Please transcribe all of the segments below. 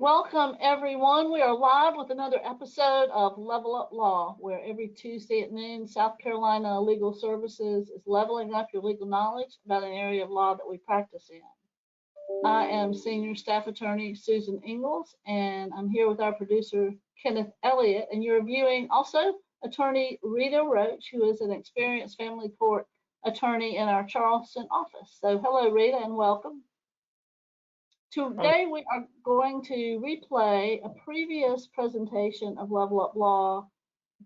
Welcome, everyone. We are live with another episode of Level Up Law, where every Tuesday at noon, South Carolina Legal Services is leveling up your legal knowledge about an area of law that we practice in. I am Senior Staff Attorney Susan Ingalls, and I'm here with our producer, Kenneth Elliott, and you're viewing also Attorney Rita Roach, who is an experienced family court attorney in our Charleston office. So hello, Rita, and welcome. Today we are going to replay a previous presentation of Level Up Law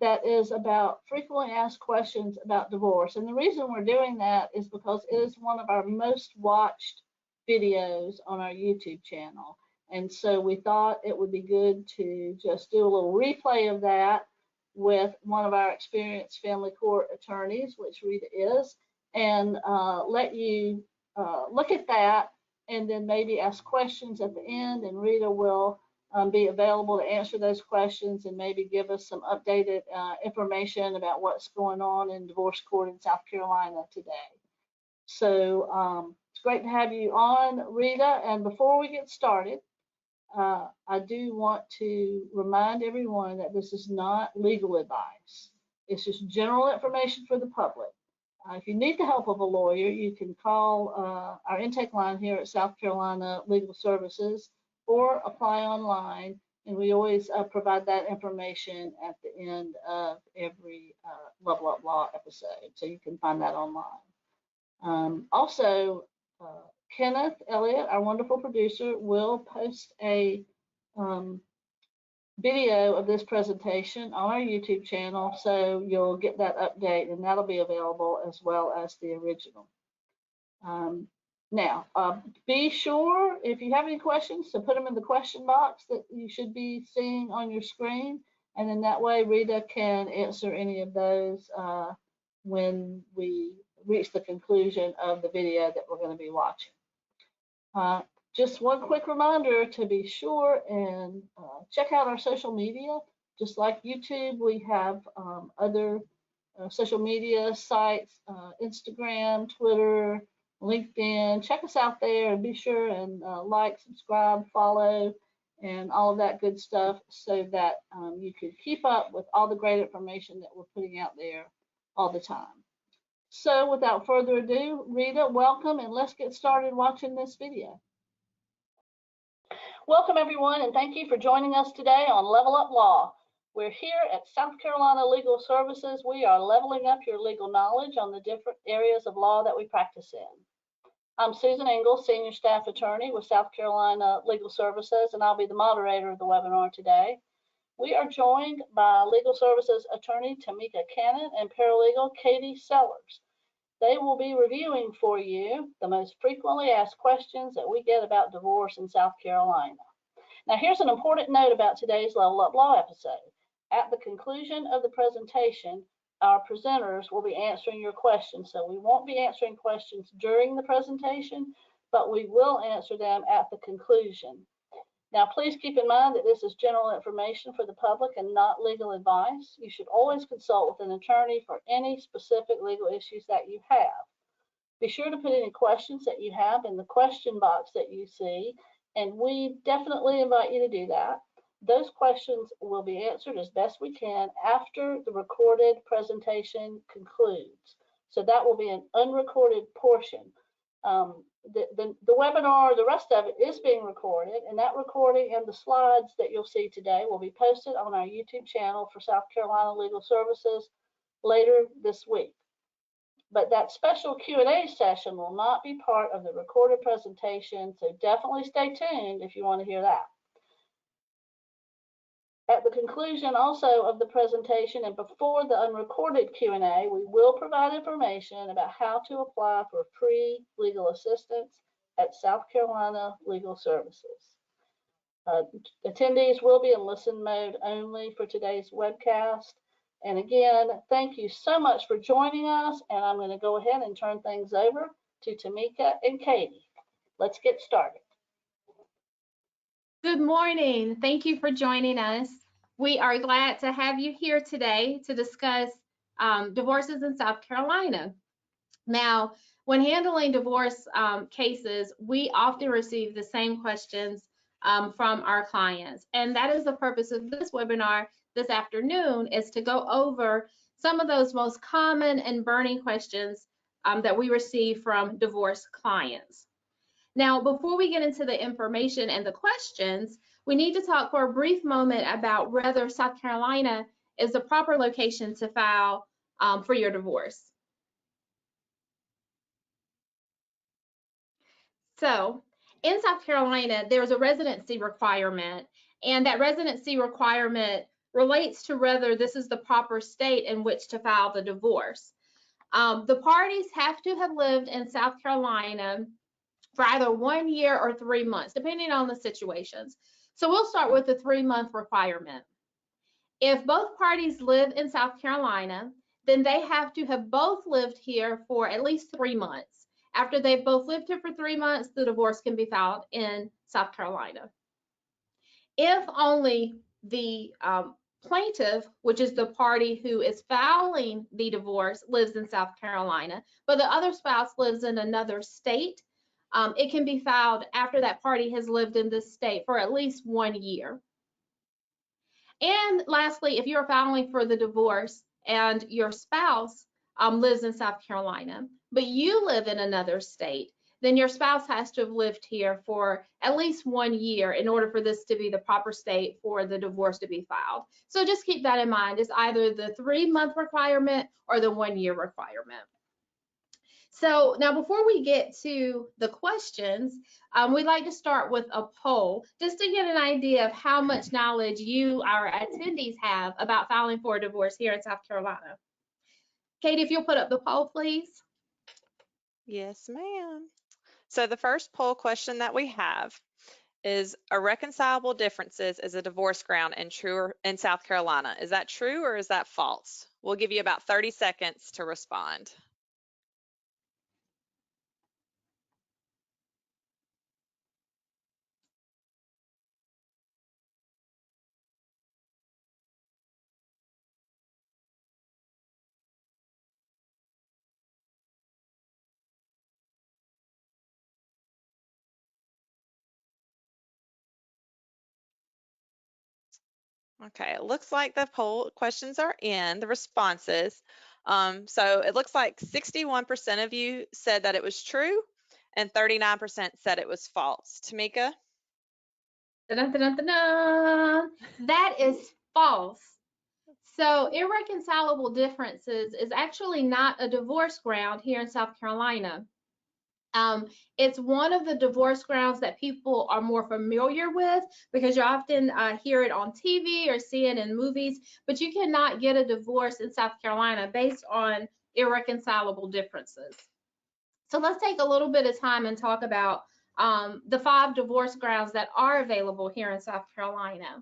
that is about frequently asked questions about divorce. And the reason we're doing that is because it is one of our most watched videos on our YouTube channel. And so we thought it would be good to just do a little replay of that with one of our experienced family court attorneys, which Rita is, and let you look at that and then maybe ask questions at the end, and Rita will be available to answer those questions and maybe give us some updated information about what's going on in divorce court in South Carolina today. So it's great to have you on, Rita. And before we get started, I do want to remind everyone that this is not legal advice. It's just general information for the public. If you need the help of a lawyer, you can call our intake line here at South Carolina Legal Services or apply online, and we always provide that information at the end of every Level Up Law episode, so you can find that online. Also, Kenneth Elliott, our wonderful producer, will post a video of this presentation on our YouTube channel, so you'll get that update, and that'll be available as well as the original. Now, be sure, if you have any questions, to put them in the question box that you should be seeing on your screen, and then that way Rita can answer any of those when we reach the conclusion of the video that we're going to be watching. Just one quick reminder to be sure and check out our social media. Just like YouTube, we have other social media sites, Instagram, Twitter, LinkedIn. Check us out there and be sure and like, subscribe, follow, and all of that good stuff so that you can keep up with all the great information that we're putting out there all the time. So without further ado, Rita, welcome, and let's get started watching this video. Welcome, everyone, and thank you for joining us today on Level Up Law. We're here at South Carolina Legal Services. We are leveling up your legal knowledge on the different areas of law that we practice in. I'm Susan Ingalls, Senior Staff Attorney with South Carolina Legal Services, and I'll be the moderator of the webinar today. We are joined by Legal Services Attorney Tamika Cannon and Paralegal Katie Sellers. They will be reviewing for you the most frequently asked questions that we get about divorce in South Carolina. Now, here's an important note about today's Level Up Law episode. At the conclusion of the presentation, our presenters will be answering your questions. So we won't be answering questions during the presentation, but we will answer them at the conclusion. Now, please keep in mind that this is general information for the public and not legal advice. You should always consult with an attorney for any specific legal issues that you have. Be sure to put any questions that you have in the question box that you see, and we definitely invite you to do that. Those questions will be answered as best we can after the recorded presentation concludes. So that will be an unrecorded portion. The webinar, the rest of it is being recorded, and that recording and the slides that you'll see today will be posted on our YouTube channel for South Carolina Legal Services later this week. But that special Q&A session will not be part of the recorded presentation, so definitely stay tuned if you want to hear that. At the conclusion also of the presentation and before the unrecorded Q&A, we will provide information about how to apply for free legal assistance at South Carolina Legal Services. Attendees will be in listen mode only for today's webcast. And again, thank you so much for joining us, and I'm going to go ahead and turn things over to Tamika and Katie. Let's get started. Good morning. Thank you for joining us. We are glad to have you here today to discuss divorces in South Carolina. Now, when handling divorce cases, we often receive the same questions from our clients. And that is the purpose of this webinar this afternoon, is to go over some of those most common and burning questions that we receive from divorce clients. Now, before we get into the information and the questions, we need to talk for a brief moment about whether South Carolina is the proper location to file for your divorce. So, in South Carolina, there's a residency requirement, and that residency requirement relates to whether this is the proper state in which to file the divorce. The parties have to have lived in South Carolina for either 1 year or 3 months, depending on the situations. So we'll start with the 3-month requirement. If both parties live in South Carolina, then they have to have both lived here for at least 3 months. After they've both lived here for 3 months, the divorce can be filed in South Carolina. If only the plaintiff, which is the party who is filing the divorce, lives in South Carolina, but the other spouse lives in another state, it can be filed after that party has lived in this state for at least 1 year. And lastly, if you're filing for the divorce and your spouse lives in South Carolina, but you live in another state, then your spouse has to have lived here for at least 1 year in order for this to be the proper state for the divorce to be filed. So just keep that in mind. It's either the 3-month requirement or the 1 year requirement. So now before we get to the questions, we'd like to start with a poll just to get an idea of how much knowledge you, our attendees, have about filing for a divorce here in South Carolina. Katie, if you'll put up the poll, please. Yes, ma'am. So the first poll question that we have is, irreconcilable differences is a divorce ground in South Carolina. Is that true or is that false? We'll give you about 30 seconds to respond. Okay, it looks like the poll questions are in, the responses. So it looks like 61% of you said that it was true and 39% said it was false. Tamika? Dun, dun, dun, dun. That is false. So irreconcilable differences is actually not a divorce ground here in South Carolina. It's one of the divorce grounds that people are more familiar with because you often hear it on TV or see it in movies, but you cannot get a divorce in South Carolina based on irreconcilable differences. So let's take a little bit of time and talk about the 5 divorce grounds that are available here in South Carolina.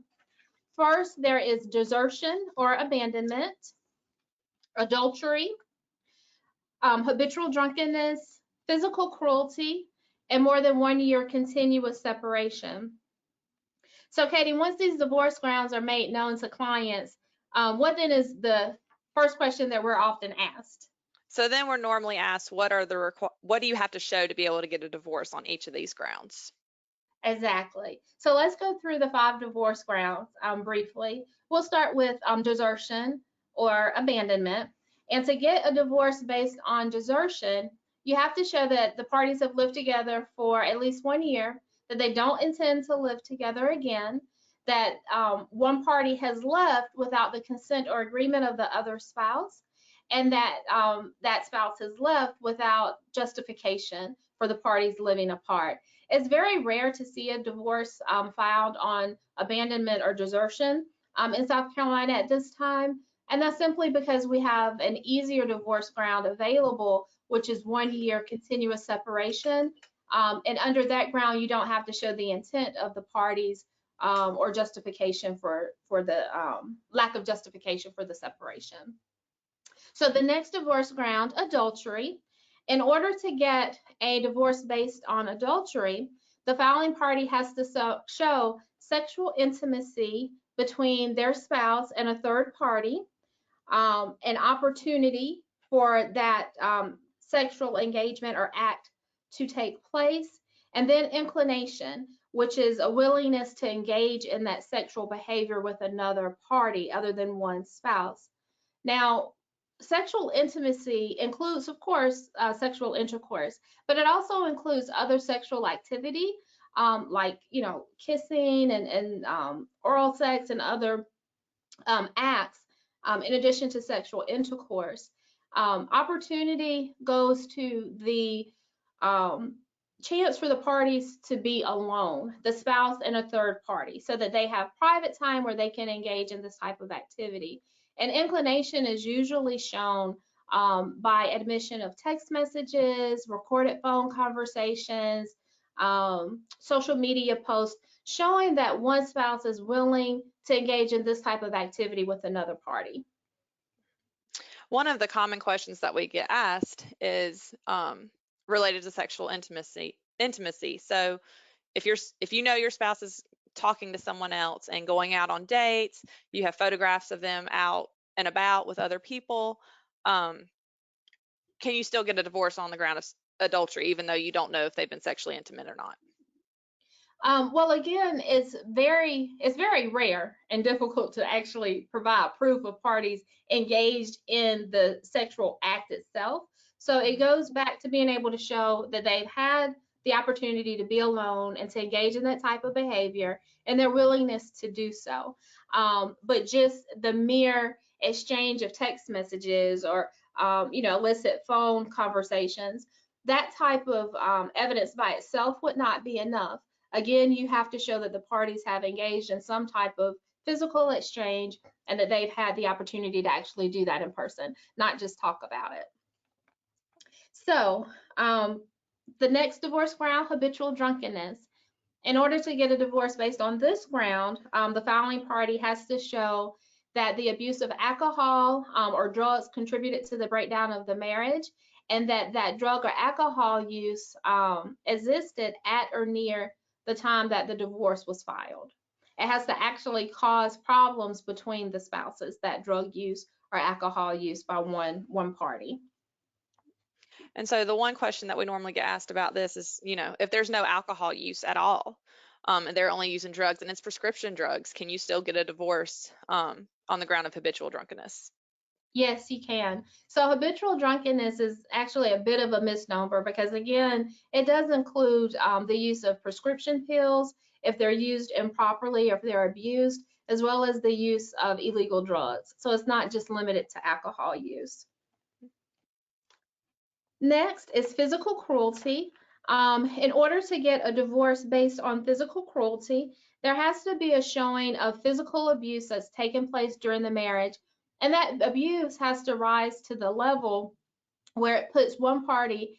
First, there is desertion or abandonment, adultery, habitual drunkenness, physical cruelty, and more than 1 year continuous separation. So Katie, once these divorce grounds are made known to clients, what then is the first question that we're often asked? So then we're normally asked, what do you have to show to be able to get a divorce on each of these grounds? Exactly. So let's go through the 5 divorce grounds briefly. We'll start with desertion or abandonment. And to get a divorce based on desertion, you have to show that the parties have lived together for at least 1 year, that they don't intend to live together again, that one party has left without the consent or agreement of the other spouse, and that that spouse has left without justification for the parties living apart. It's very rare to see a divorce filed on abandonment or desertion in South Carolina at this time. And that's simply because we have an easier divorce ground available, which is 1 year continuous separation. And under that ground, you don't have to show the intent of the parties or justification for the lack of justification for the separation. So the next divorce ground, adultery. In order to get a divorce based on adultery, the filing party has to show sexual intimacy between their spouse and a third party, an opportunity for that sexual engagement or act to take place, and then inclination, which is a willingness to engage in that sexual behavior with another party other than one's spouse. Now, sexual intimacy includes, of course, sexual intercourse, but it also includes other sexual activity, like, kissing and oral sex and other acts, in addition to sexual intercourse. Opportunity goes to the chance for the parties to be alone, the spouse and a third party, so that they have private time where they can engage in this type of activity. And inclination is usually shown by admission of text messages, recorded phone conversations, social media posts, showing that one spouse is willing to engage in this type of activity with another party. One of the common questions that we get asked is related to sexual intimacy. So if you know your spouse is talking to someone else and going out on dates, you have photographs of them out and about with other people, can you still get a divorce on the ground of adultery, even though you don't know if they've been sexually intimate or not? Well, again, it's very rare and difficult to actually provide proof of parties engaged in the sexual act itself. So it goes back to being able to show that they've had the opportunity to be alone and to engage in that type of behavior and their willingness to do so. But just the mere exchange of text messages or illicit phone conversations, that type of evidence by itself would not be enough. Again, you have to show that the parties have engaged in some type of physical exchange and that they've had the opportunity to actually do that in person, not just talk about it. So the next divorce ground, habitual drunkenness. In order to get a divorce based on this ground, the filing party has to show that the abuse of alcohol or drugs contributed to the breakdown of the marriage, and that drug or alcohol use existed at or near the time that the divorce was filed. It has to actually cause problems between the spouses, that drug use or alcohol use by one party. And so the one question that we normally get asked about this is, if there's no alcohol use at all, and they're only using drugs and it's prescription drugs, can you still get a divorce on the ground of habitual drunkenness? Yes, you can. So habitual drunkenness is actually a bit of a misnomer because, again, it does include the use of prescription pills if they're used improperly or if they're abused, as well as the use of illegal drugs. So it's not just limited to alcohol use. Next is physical cruelty. In order to get a divorce based on physical cruelty, there has to be a showing of physical abuse that's taken place during the marriage, and that abuse has to rise to the level where it puts one party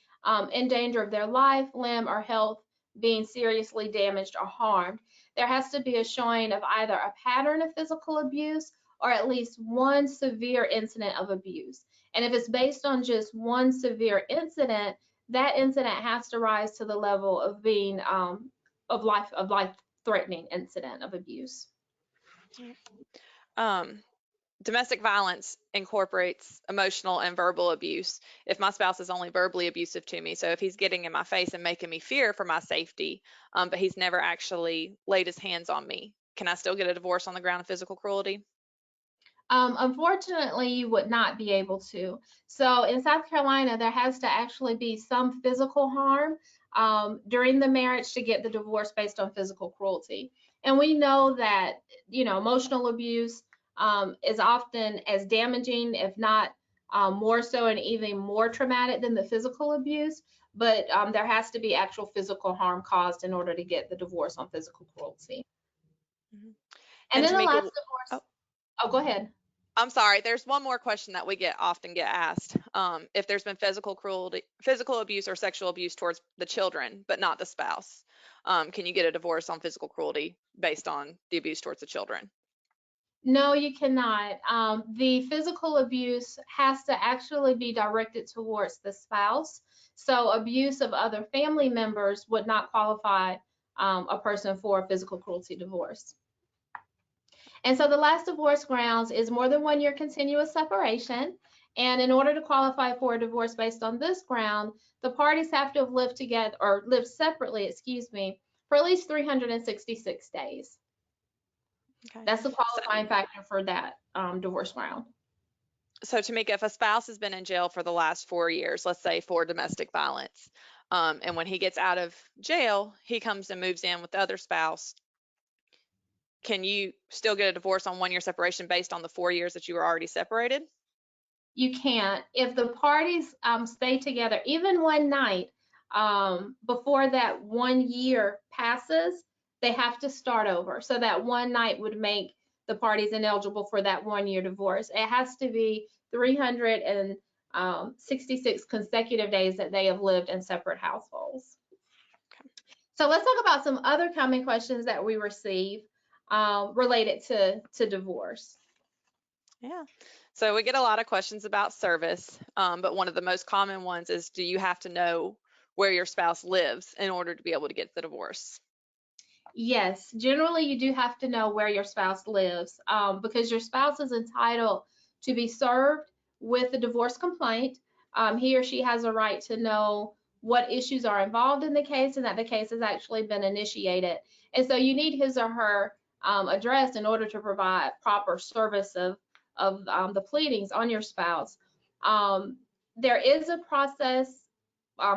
in danger of their life, limb, or health being seriously damaged or harmed. There has to be a showing of either a pattern of physical abuse or at least one severe incident of abuse. And if it's based on just one severe incident, that incident has to rise to the level of being of life-threatening incident of abuse. Domestic violence incorporates emotional and verbal abuse. If my spouse is only verbally abusive to me, so if he's getting in my face and making me fear for my safety, but he's never actually laid his hands on me, can I still get a divorce on the ground of physical cruelty? Unfortunately, you would not be able to. So in South Carolina, there has to actually be some physical harm during the marriage to get the divorce based on physical cruelty. And we know that, emotional abuse is often as damaging, if not more so and even more traumatic than the physical abuse. But there has to be actual physical harm caused in order to get the divorce on physical cruelty. Mm-hmm. And then the Tamika, last divorce. Oh, go ahead. I'm sorry. There's one more question that we often get asked. If there's been physical abuse or sexual abuse towards the children, but not the spouse, can you get a divorce on physical cruelty based on the abuse towards the children? No, you cannot. The physical abuse has to actually be directed towards the spouse. So abuse of other family members would not qualify a person for a physical cruelty divorce. And so the last divorce grounds is more than 1 year continuous separation. And in order to qualify for a divorce based on this ground, the parties have to have lived together or lived separately, for at least 366 days. Okay. That's the qualifying factor for that divorce ground. So Tamika, if a spouse has been in jail for the last 4 years, let's say for domestic violence, and when he gets out of jail, he comes and moves in with the other spouse, can you still get a divorce on 1-year separation based on the 4 years that you were already separated? You can't. If the parties stay together, even one night before that 1 year passes, they have to start over. So that one night would make the parties ineligible for that 1 year divorce. It has to be 366 consecutive days that they have lived in separate households. Okay. So let's talk about some other common questions that we receive related to divorce. Yeah. So we get a lot of questions about service, but one of the most common ones is, do you have to know where your spouse lives in order to be able to get the divorce? Yes, generally you do have to know where your spouse lives because your spouse is entitled to be served with a divorce complaint. He or she has a right to know what issues are involved in the case and that the case has actually been initiated. And so you need his or her address in order to provide proper service of the pleadings on your spouse. There is a process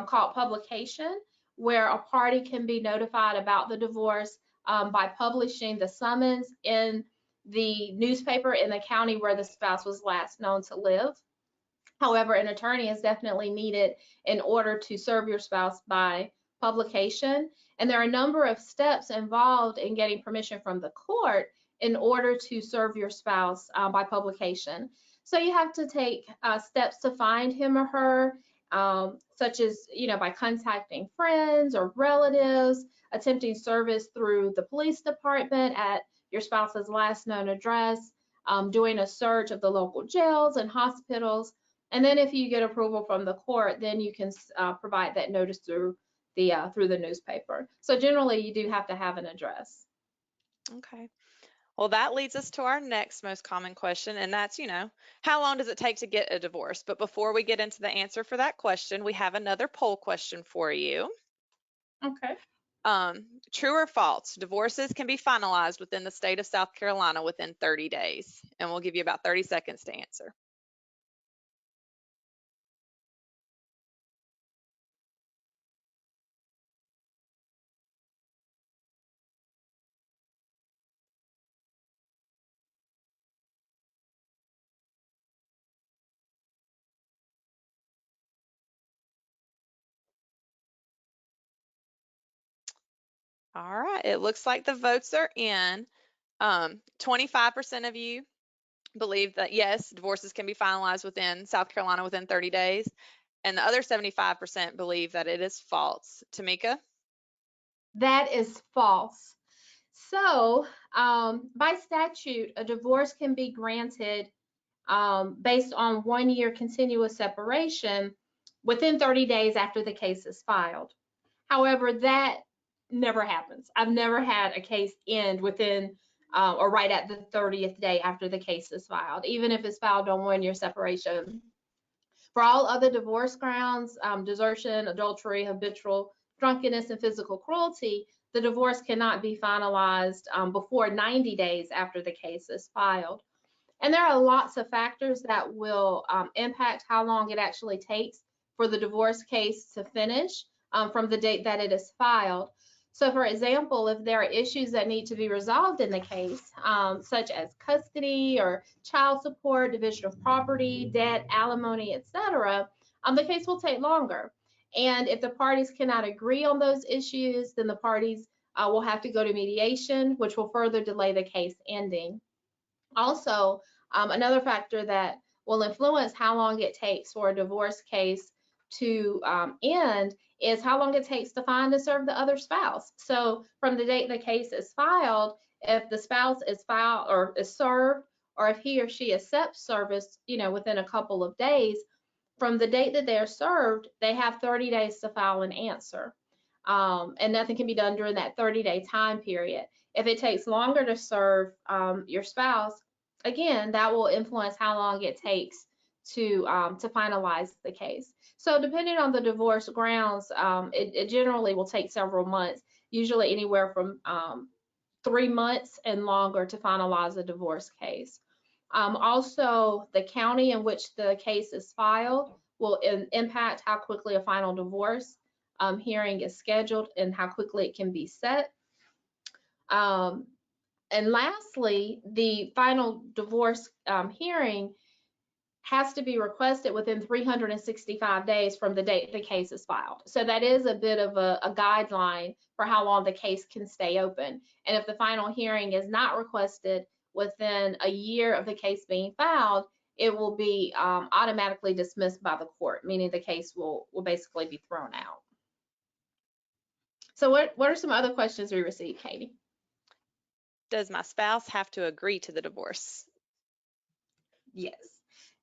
called publication, where a party can be notified about the divorce by publishing the summons in the newspaper in the county where the spouse was last known to live. However, an attorney is definitely needed in order to serve your spouse by publication. And there are a number of steps involved in getting permission from the court in order to serve your spouse by publication. So you have to take steps to find him or her, such as, by contacting friends or relatives, attempting service through the police department at your spouse's last known address, doing a search of the local jails and hospitals. And then if you get approval from the court, then you can provide that notice through the newspaper. So generally, you do have to have an address. Okay. Well, that leads us to our next most common question, and that's, how long does it take to get a divorce? But before we get into the answer for that question, we have another poll question for you. Okay. True or false, divorces can be finalized within the state of South Carolina within 30 days. And we'll give you about 30 seconds to answer. All right, it looks like the votes are in. 25% of you believe that yes, divorces can be finalized within South Carolina within 30 days. And the other 75% believe that it is false. Tamika? That is false. So, by statute, a divorce can be granted based on 1 year continuous separation within 30 days after the case is filed. However, that never happens. I've never had a case end within or right at the 30th day after the case is filed, even if it's filed on 1 year separation. For all other divorce grounds, desertion, adultery, habitual drunkenness, and physical cruelty, the divorce cannot be finalized before 90 days after the case is filed. And there are lots of factors that will impact how long it actually takes for the divorce case to finish from the date that it is filed. So, for example, if there are issues that need to be resolved in the case, such as custody or child support, division of property, debt, alimony, etc., the case will take longer. And if the parties cannot agree on those issues, then the parties will have to go to mediation, which will further delay the case ending. Also, another factor that will influence how long it takes for a divorce case to end is how long it takes to find and serve the other spouse. So from the date the case is filed, if the spouse is filed or is served, or if he or she accepts service, within a couple of days, from the date that they're served, they have 30 days to file an answer. And nothing can be done during that 30-day time period. If it takes longer to serve your spouse, again, that will influence how long it takes to finalize the case. So depending on the divorce grounds, it generally will take several months, usually anywhere from 3 months and longer to finalize a divorce case. Also, the county in which the case is filed will impact how quickly a final divorce hearing is scheduled and how quickly it can be set. And lastly, the final divorce hearing has to be requested within 365 days from the date the case is filed. So that is a bit of a guideline for how long the case can stay open. And if the final hearing is not requested within a year of the case being filed, it will be automatically dismissed by the court, meaning the case will basically be thrown out. So what are some other questions we received, Katie? Does my spouse have to agree to the divorce? Yes.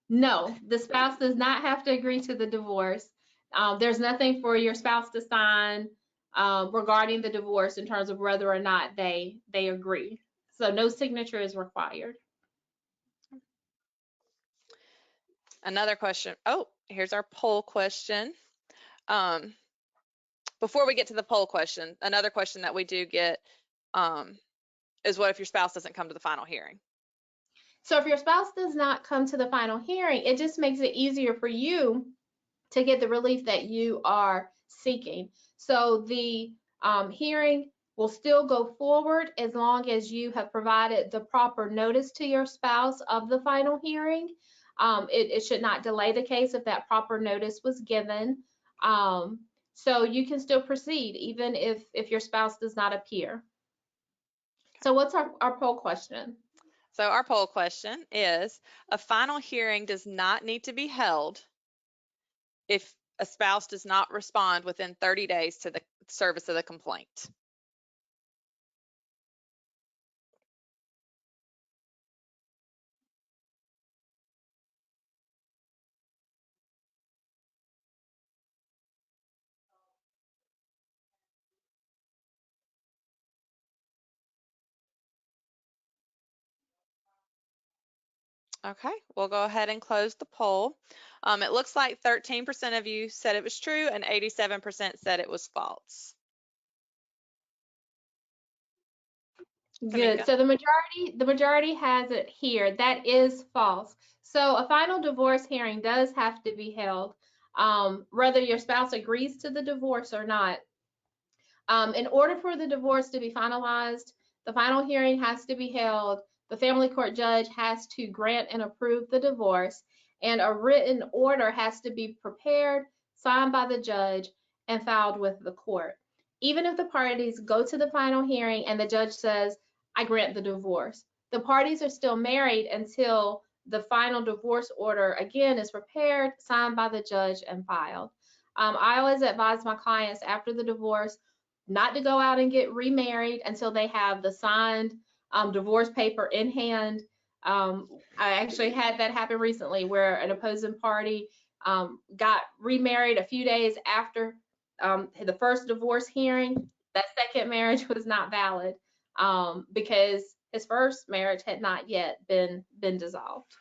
No, the spouse does not have to agree to the divorce. There's nothing for your spouse to sign regarding the divorce in terms of whether or not they agree. So no signature is required. Another question. Oh, here's our poll question. Before we get to the poll question, another question that we do get is what if your spouse doesn't come to the final hearing? So if your spouse does not come to the final hearing, it just makes it easier for you to get the relief that you are seeking. So the hearing will still go forward as long as you have provided the proper notice to your spouse of the final hearing. It should not delay the case if that proper notice was given. So you can still proceed even if your spouse does not appear. So what's our poll question? So our poll question is, a final hearing does not need to be held if a spouse does not respond within 30 days to the service of the complaint. Okay, we'll go ahead and close the poll. It looks like 13% of you said it was true and 87% said it was false. Good. Tamika? So the majority has it here. That is false. So a final divorce hearing does have to be held, whether your spouse agrees to the divorce or not. In order for the divorce to be finalized, the final hearing has to be held. The family court judge has to grant and approve the divorce, and a written order has to be prepared, signed by the judge, and filed with the court. Even if the parties go to the final hearing and the judge says, I grant the divorce, the parties are still married until the final divorce order again is prepared, signed by the judge, and filed. I always advise my clients after the divorce not to go out and get remarried until they have the signed divorce paper in hand. I actually had that happen recently where an opposing party got remarried a few days after the first divorce hearing. That second marriage was not valid because his first marriage had not yet been dissolved.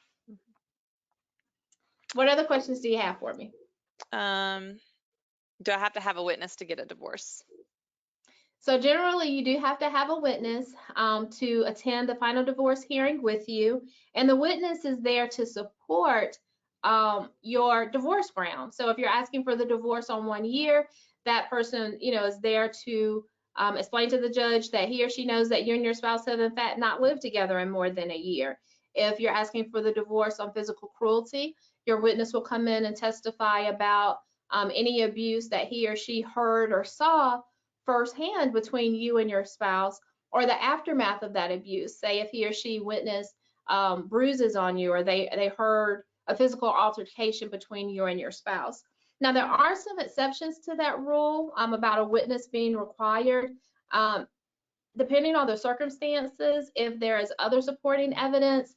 What other questions do you have for me? Do I have to have a witness to get a divorce? So generally, you do have to have a witness to attend the final divorce hearing with you, and the witness is there to support your divorce ground. So if you're asking for the divorce on 1 year, that person, is there to explain to the judge that he or she knows that you and your spouse have in fact not lived together in more than a year. If you're asking for the divorce on physical cruelty, your witness will come in and testify about any abuse that he or she heard or saw firsthand between you and your spouse, or the aftermath of that abuse. Say if he or she witnessed bruises on you, or they heard a physical altercation between you and your spouse. Now, there are some exceptions to that rule about a witness being required. Depending on the circumstances, if there is other supporting evidence,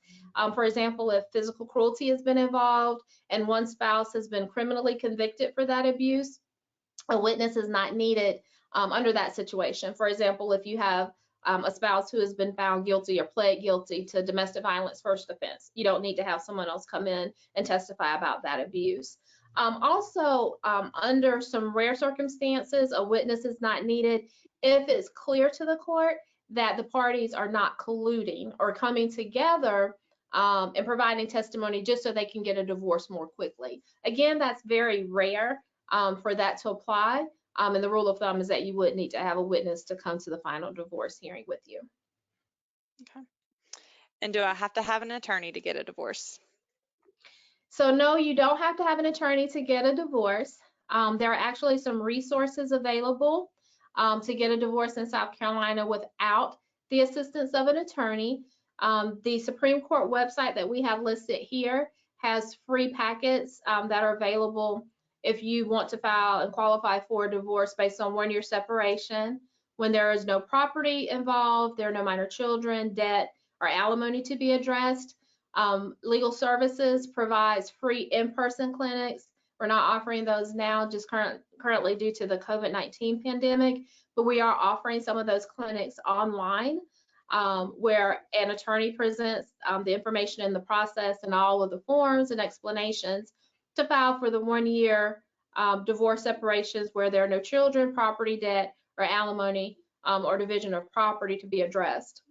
for example, if physical cruelty has been involved and one spouse has been criminally convicted for that abuse, a witness is not needed under that situation. For example, if you have a spouse who has been found guilty or pled guilty to domestic violence first offense. You don't need to have someone else come in and testify about that abuse. Also, under some rare circumstances, a witness is not needed if it's clear to the court that the parties are not colluding or coming together and providing testimony just so they can get a divorce more quickly. Again, that's very rare for that to apply. And the rule of thumb is that you would need to have a witness to come to the final divorce hearing with you. Okay. And do I have to have an attorney to get a divorce? So no, you don't have to have an attorney to get a divorce. There are actually some resources available to get a divorce in South Carolina without the assistance of an attorney. The Supreme Court website that we have listed here has free packets that are available if you want to file and qualify for a divorce based on 1 year separation, when there is no property involved, there are no minor children, debt, or alimony to be addressed. Legal Services provides free in-person clinics. We're not offering those now just currently due to the COVID-19 pandemic, but we are offering some of those clinics online where an attorney presents the information in the process and all of the forms and explanations to file for the 1 year divorce separations where there are no children, property, debt, or alimony or division of property to be addressed.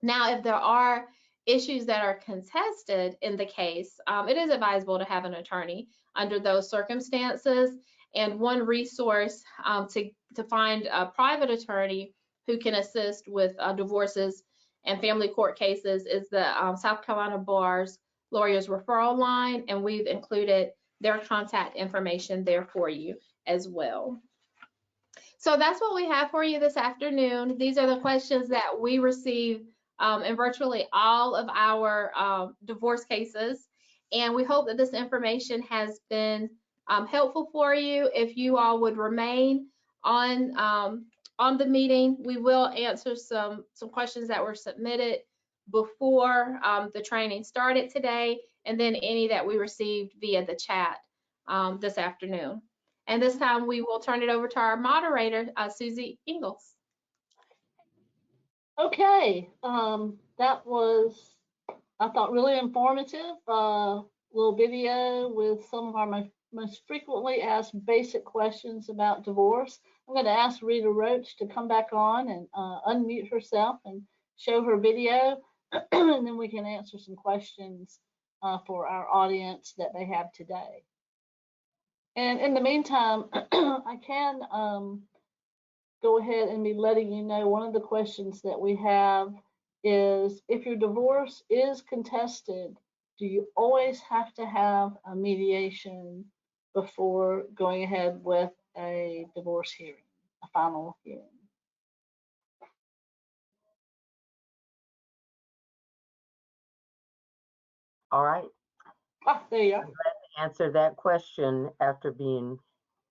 Now, if there are issues that are contested in the case, it is advisable to have an attorney under those circumstances. And one resource to find a private attorney who can assist with divorces and family court cases is the South Carolina Bar's Lawyers Referral Line, and we've included their contact information there for you as well. So that's what we have for you this afternoon. These are the questions that we receive in virtually all of our divorce cases. And we hope that this information has been helpful for you. If you all would remain on the meeting, we will answer some questions that were submitted before the training started today, and then any that we received via the chat this afternoon. And this time we will turn it over to our moderator, Susie Ingalls. Okay, that was, I thought, really informative. Little video with some of our most frequently asked basic questions about divorce. I'm going to ask Rita Roach to come back on and unmute herself and show her video, and then we can answer some questions for our audience that they have today. And in the meantime, I can go ahead and be letting you know one of the questions that we have is, if your divorce is contested, do you always have to have a mediation before going ahead with a divorce hearing, a final hearing? All right. Ah, there you are. I'm glad to answer that question after being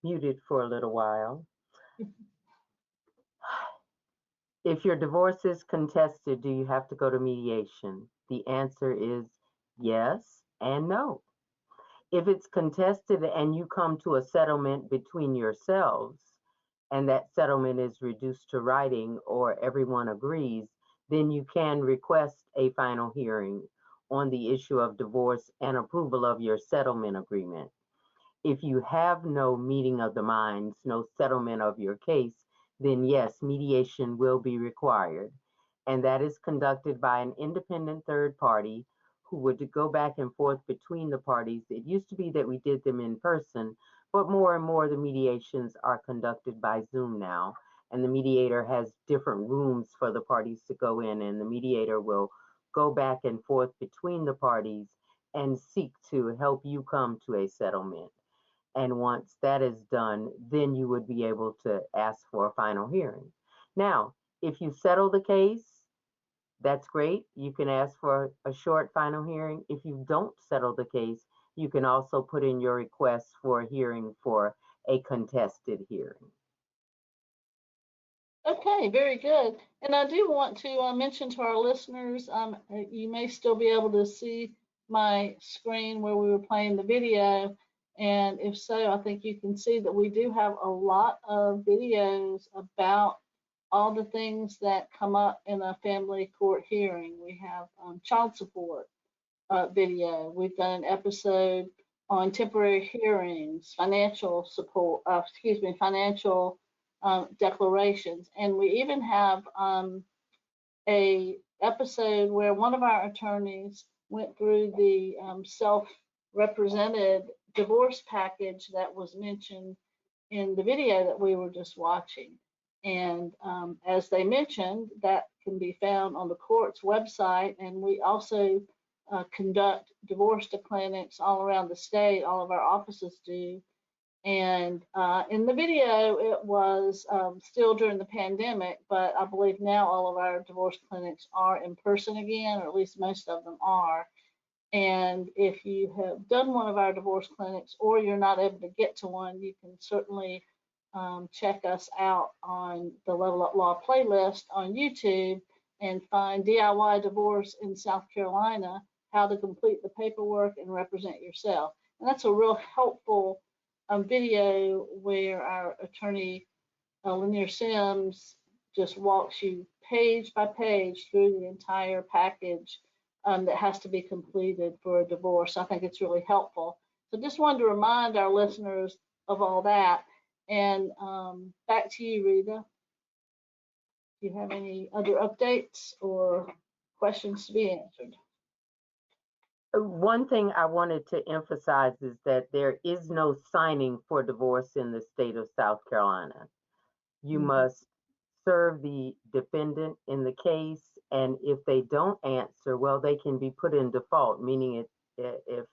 muted for a little while. If your divorce is contested, do you have to go to mediation? The answer is yes and no. If it's contested and you come to a settlement between yourselves, and that settlement is reduced to writing or everyone agrees, then you can request a final hearing on the issue of divorce and approval of your settlement agreement. If you have no meeting of the minds, no settlement of your case, then yes, mediation will be required. And that is conducted by an independent third party who would go back and forth between the parties. It used to be that we did them in person, but more and more the mediations are conducted by Zoom now. And the mediator has different rooms for the parties to go in, and the mediator will go back and forth between the parties and seek to help you come to a settlement. And once that is done, then you would be able to ask for a final hearing. Now, if you settle the case, that's great. You can ask for a short final hearing. If you don't settle the case, you can also put in your request for a hearing for a contested hearing. Okay, very good. And I do want to mention to our listeners, you may still be able to see my screen where we were playing the video. And if so, I think you can see that we do have a lot of videos about all the things that come up in a family court hearing. We have child support video. We've done an episode on temporary hearings, financial support, financial declarations. And we even have a episode where one of our attorneys went through the self-represented divorce package that was mentioned in the video that we were just watching. And as they mentioned, that can be found on the court's website. And we also conduct divorce clinics all around the state. All of our offices do. And in the video, it was still during the pandemic, but I believe now all of our divorce clinics are in person again, or at least most of them are. And if you have done one of our divorce clinics or you're not able to get to one, you can certainly check us out on the Level Up Law playlist on YouTube and find DIY Divorce in South Carolina, how to complete the paperwork and represent yourself. And that's a real helpful video where our attorney, Lanier Sims, just walks you page by page through the entire package that has to be completed for a divorce. I think it's really helpful. So just wanted to remind our listeners of all that. And back to you, Rita. Do you have any other updates or questions to be answered? One thing I wanted to emphasize is that there is no signing for divorce in the state of South Carolina. You must serve the defendant in the case, and if they don't answer, well, they can be put in default, meaning if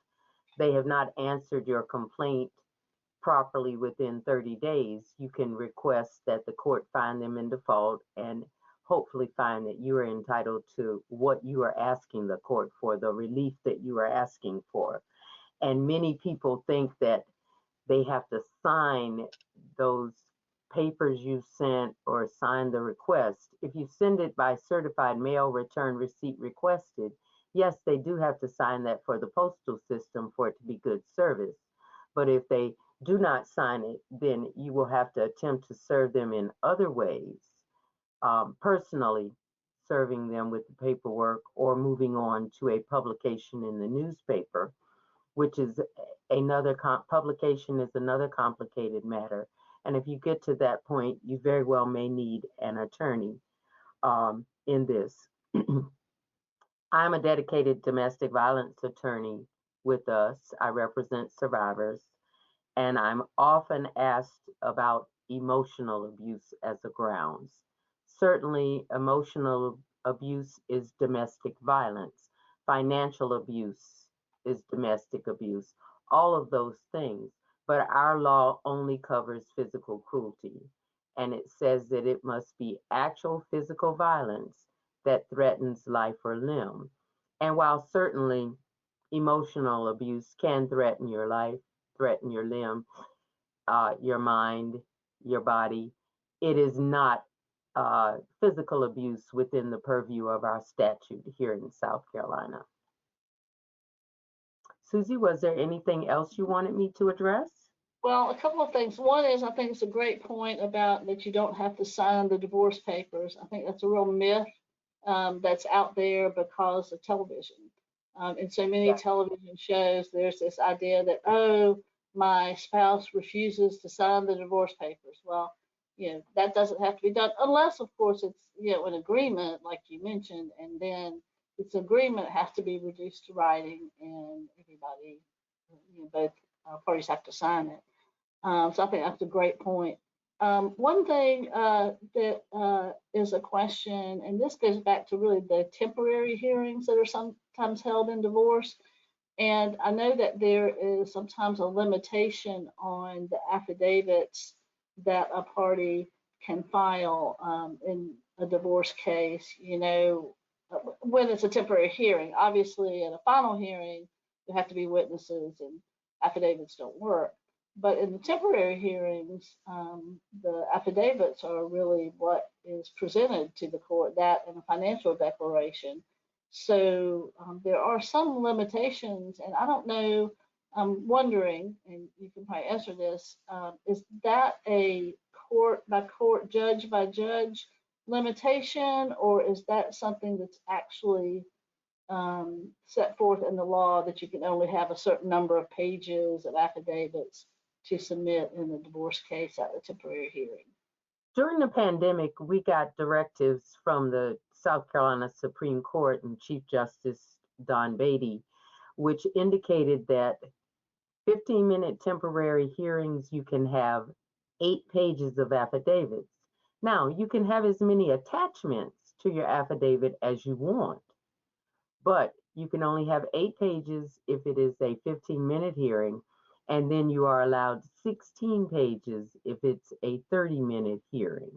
they have not answered your complaint properly within 30 days, you can request that the court find them in default and hopefully find that you are entitled to what you are asking the court for, the relief that you are asking for. And many people think that they have to sign those papers you sent or sign the request. If you send it by certified mail, return receipt requested, yes, they do have to sign that for the postal system for it to be good service. But if they do not sign it, then you will have to attempt to serve them in other ways, personally serving them with the paperwork or moving on to a publication in the newspaper, which is another publication is another complicated matter. And if you get to that point, you very well may need an attorney in this. I'm a dedicated domestic violence attorney with us. I represent survivors, and I'm often asked about emotional abuse as a grounds. Certainly, emotional abuse is domestic violence. Financial abuse is domestic abuse. All of those things. But our law only covers physical cruelty. And it says that it must be actual physical violence that threatens life or limb. And while certainly emotional abuse can threaten your life, threaten your limb, your mind, your body, it is not physical abuse within the purview of our statute here in South Carolina. Susie, was there anything else you wanted me to address? Well, a couple of things. One is, I think it's a great point about that you don't have to sign the divorce papers. I think that's a real myth that's out there because of television. In so many television shows, there's this idea that, oh, my spouse refuses to sign the divorce papers. Well, that doesn't have to be done unless, of course, it's, an agreement like you mentioned, and then this agreement has to be reduced to writing and everybody, both parties have to sign it. So I think that's a great point. One thing that is a question, and this goes back to really the temporary hearings that are sometimes held in divorce. And I know that there is sometimes a limitation on the affidavits that a party can file in a divorce case, when it's a temporary hearing. Obviously, at a final hearing, there have to be witnesses and affidavits don't work. But in the temporary hearings, the affidavits are really what is presented to the court, that and a financial declaration. So there are some limitations, and I don't know, I'm wondering, and you can probably answer this, is that a court by court, judge by judge limitation, or is that something that's actually set forth in the law that you can only have a certain number of pages of affidavits to submit in a divorce case at a temporary hearing? During the pandemic, we got directives from the South Carolina Supreme Court and Chief Justice Don Beatty, which indicated that 15-minute temporary hearings, you can have 8 pages of affidavits. Now, you can have as many attachments to your affidavit as you want, but you can only have 8 pages if it is a 15-minute hearing, and then you are allowed 16 pages if it's a 30-minute hearing.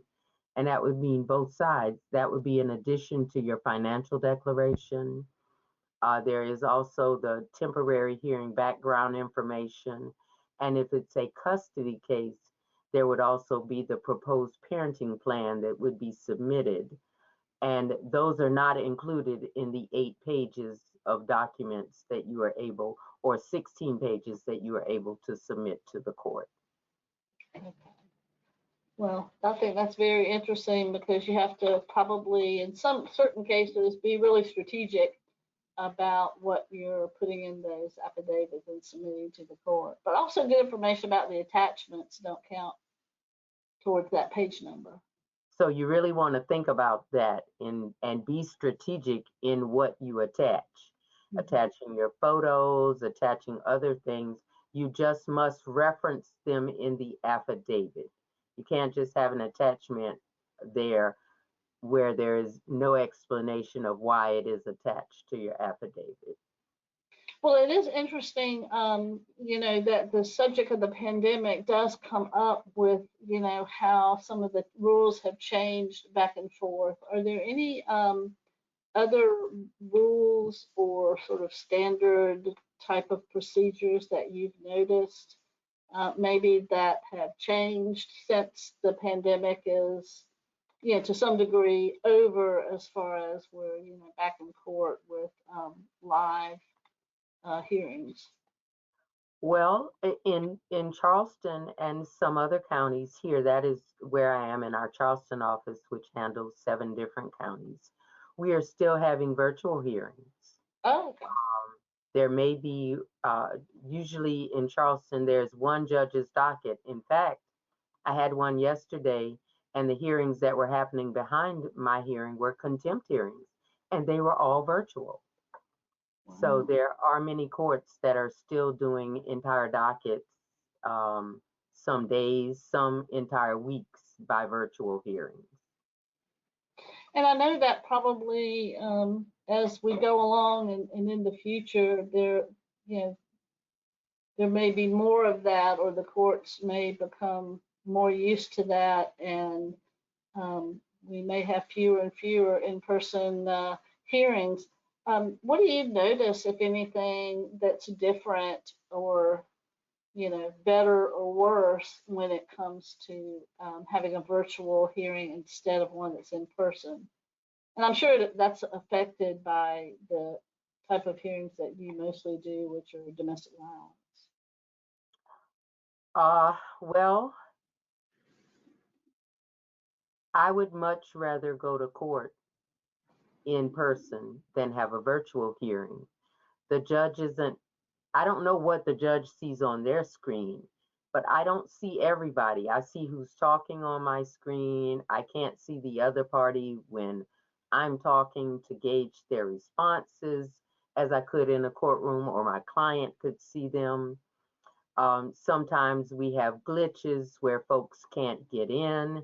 And that would mean both sides. That would be in addition to your financial declaration. There is also the temporary hearing background information. And if it's a custody case, there would also be the proposed parenting plan that would be submitted. And those are not included in the 8 pages of documents that you are able, or 16 pages that you are able to submit to the court. Okay. Well, I think that's very interesting because you have to probably, in some certain cases, be really strategic about what you're putting in those affidavits and submitting to the court. But also good information about the attachments don't count towards that page number. So you really want to think about that and be strategic in what you attach. Attaching your photos, attaching other things. You just must reference them in the affidavit. You can't just have an attachment there where there is no explanation of why it is attached to your affidavit. Well, it is interesting, that the subject of the pandemic does come up with, how some of the rules have changed back and forth. Are there any other rules or sort of standard type of procedures that you've noticed maybe that have changed since the pandemic is, to some degree over, as far as we're, back in court with live hearings? Well, in Charleston and some other counties here, that is where I am in our Charleston office, which handles 7 different counties. We are still having virtual hearings. Oh, okay. There may be, usually in Charleston, there's one judge's docket. In fact, I had one yesterday, and the hearings that were happening behind my hearing were contempt hearings, and they were all virtual. So Wow. there are many courts that are still doing entire dockets, some days, some entire weeks by virtual hearings. And I know that probably as we go along and in the future, there may be more of that, or the courts may become more used to that, and we may have fewer and fewer in-person hearings. What do you notice, if anything, that's different or better or worse when it comes to having a virtual hearing instead of one that's in person? And I'm sure that's affected by the type of hearings that you mostly do, which are domestic violence. Well, I would much rather go to court in person than have a virtual hearing. The judge I don't know what the judge sees on their screen, but I don't see everybody. I see who's talking on my screen. I can't see the other party when I'm talking to gauge their responses as I could in a courtroom, or my client could see them. Sometimes we have glitches where folks can't get in.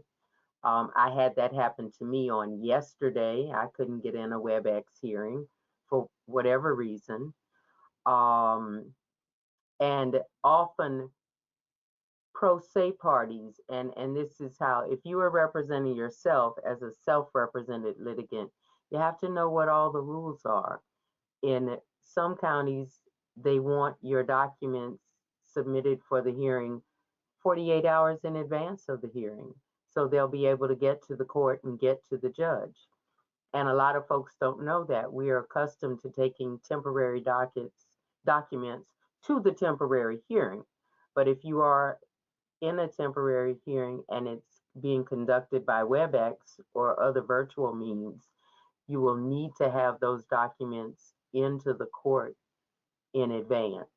I had that happen to me on yesterday. I couldn't get in a WebEx hearing for whatever reason. And often pro se parties, and this is how, if you are representing yourself as a self-represented litigant, you have to know what all the rules are. In some counties, they want your documents submitted for the hearing 48 hours in advance of the hearing, so they'll be able to get to the court and get to the judge. And a lot of folks don't know that. We are accustomed to taking temporary documents to the temporary hearing. But if you are in a temporary hearing and it's being conducted by WebEx or other virtual means, you will need to have those documents into the court in advance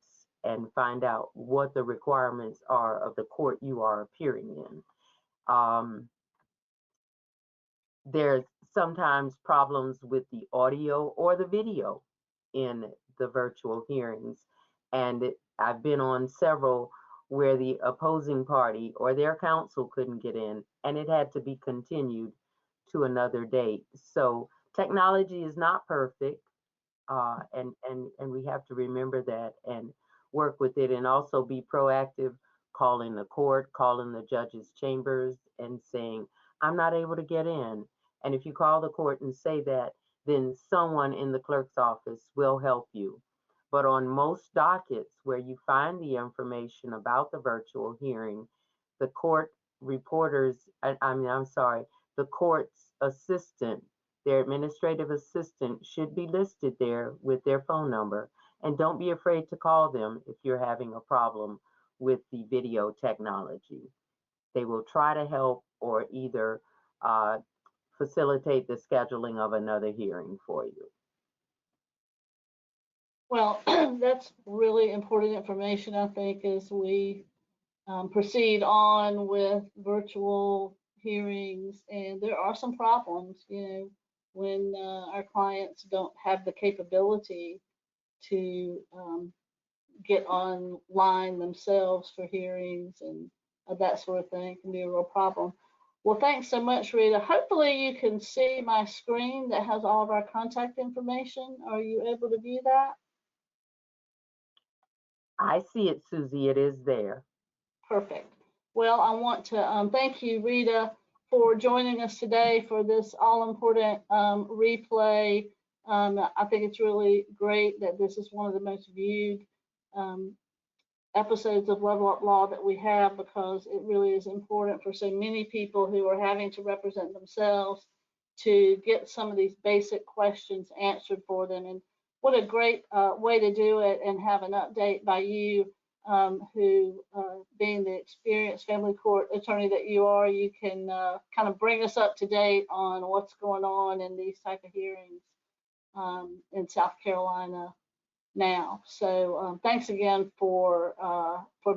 and find out what the requirements are of the court you are appearing in. There's sometimes problems with the audio or the video in the virtual hearings. And I've been on several where the opposing party or their counsel couldn't get in, and it had to be continued to another date. So technology is not perfect, and we have to remember that and work with it, and also be proactive, calling the court, calling the judge's chambers, and saying, I'm not able to get in. And if you call the court and say that, then someone in the clerk's office will help you. But on most dockets where you find the information about the virtual hearing, the court reporters, the court's assistant, their administrative assistant should be listed there with their phone number. And don't be afraid to call them if you're having a problem with the video technology. They will try to help or either facilitate the scheduling of another hearing for you. Well, that's really important information, I think, as we proceed on with virtual hearings. And there are some problems, when our clients don't have the capability to get online themselves for hearings, and that sort of thing can be a real problem. Well, thanks so much, Rita. Hopefully you can see my screen that has all of our contact information. Are you able to view that? I see it, Susie. It is there. Perfect. Well, I want to thank you, Rita, for joining us today for this all-important replay. I think it's really great that this is one of the most viewed episodes of Level Up Law that we have, because it really is important for so many people who are having to represent themselves to get some of these basic questions answered for them. And what a great way to do it, and have an update by you, who, being the experienced family court attorney that you are, you can kind of bring us up to date on what's going on in these type of hearings in South Carolina now. So thanks again for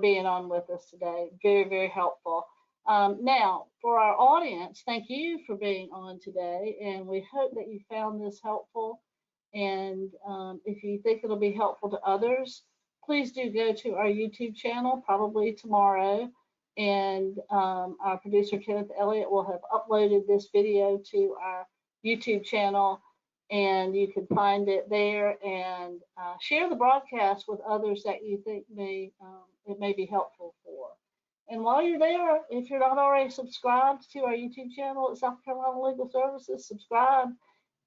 being on with us today. Very, very helpful. Now, for our audience, thank you for being on today, and we hope that you found this helpful. And if you think it'll be helpful to others, please do go to our YouTube channel, probably tomorrow, and our producer, Kenneth Elliott, will have uploaded this video to our YouTube channel, and you can find it there, and share the broadcast with others that you think it may be helpful for. And while you're there, if you're not already subscribed to our YouTube channel at South Carolina Legal Services, subscribe,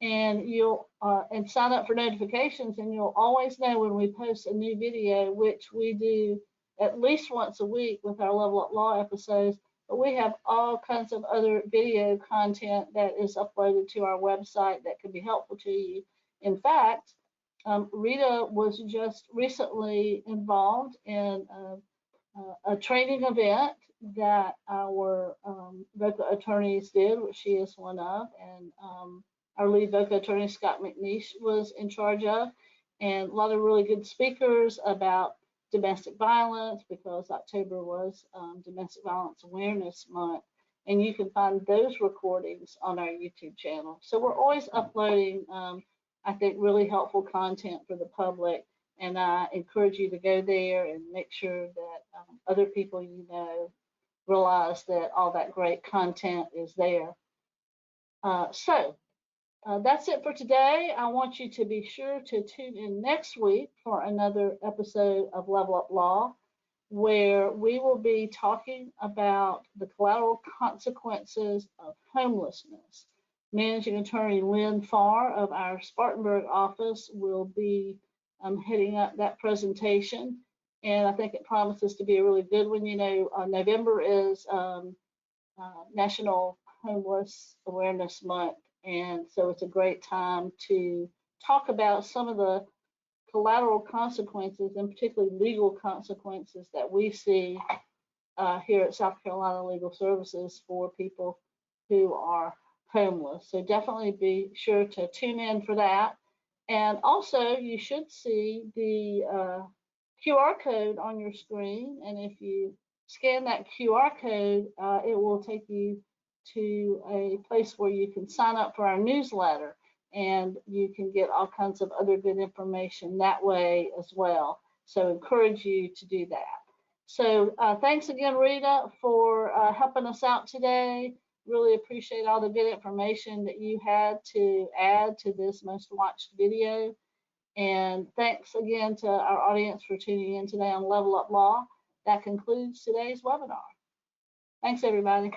and you'll and sign up for notifications, and you'll always know when we post a new video, which we do at least once a week with our Level Up Law episodes. But we have all kinds of other video content that is uploaded to our website that could be helpful to you. In fact, Rita was just recently involved in a training event that our VOCA attorneys did, which she is one of, and our lead VOCA attorney, Scott McNeish, was in charge of, and a lot of really good speakers about domestic violence, because October was Domestic Violence Awareness Month, and you can find those recordings on our YouTube channel. So we're always uploading, I think, really helpful content for the public, and I encourage you to go there and make sure that other people you know realize that all that great content is there. That's it for today. I want you to be sure to tune in next week for another episode of Level Up Law, where we will be talking about the collateral consequences of homelessness. Managing Attorney Lynn Farr of our Spartanburg office will be heading up that presentation, and I think it promises to be a really good one. November is National Homeless Awareness Month, and so it's a great time to talk about some of the collateral consequences, and particularly legal consequences, that we see here at South Carolina Legal Services for people who are homeless. So definitely be sure to tune in for that. And also, you should see the QR code on your screen. And if you scan that QR code, it will take you to a place where you can sign up for our newsletter, and you can get all kinds of other good information that way as well. So encourage you to do that. So thanks again, Rita, for helping us out today. Really appreciate all the good information that you had to add to this most watched video. And thanks again to our audience for tuning in today on Level Up Law. That concludes today's webinar. Thanks, everybody.